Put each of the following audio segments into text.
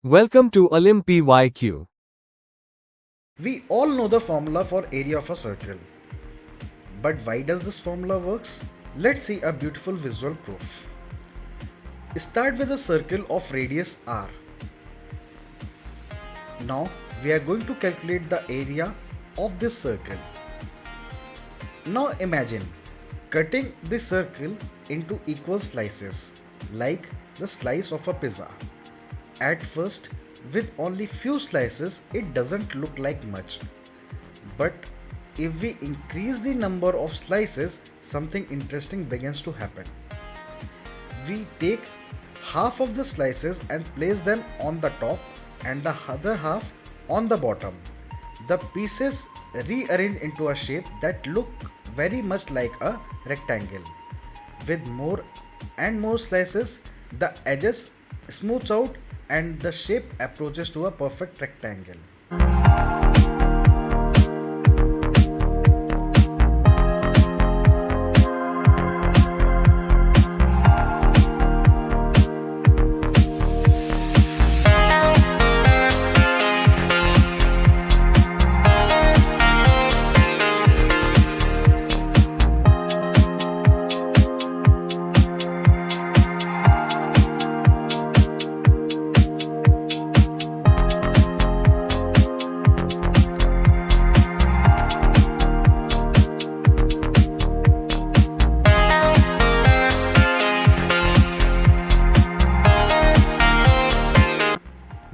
Welcome to Olympiad. We all know the formula for area of a circle. But why does this formula works? Let's see a beautiful visual proof. Start with a circle of radius r. Now we are going to calculate the area of this circle. Now imagine cutting the circle into equal slices like the slice of a pizza. At first, with only few slices, it doesn't look like much. But if we increase the number of slices, something interesting begins to happen. We take half of the slices and place them on the top and the other half on the bottom. The pieces rearrange into a shape that look very much like a rectangle. With more and more slices, the edges smooth out and the shape approaches to a perfect rectangle.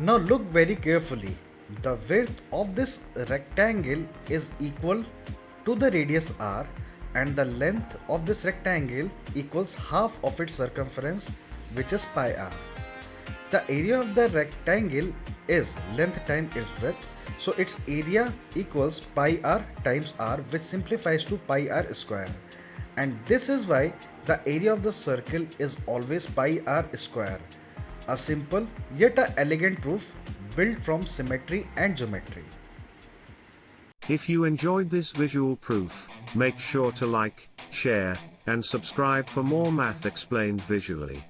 Now look very carefully. The width of this rectangle is equal to the radius r and the length of this rectangle equals half of its circumference, which is pi r. The area of the rectangle is length times its width, so its area equals pi r times r, which simplifies to pi r square. And this is why the area of the circle is always pi r square. A simple yet a elegant proof built from symmetry and geometry. If you enjoyed this visual proof, make sure to like, share, and subscribe for more math explained visually.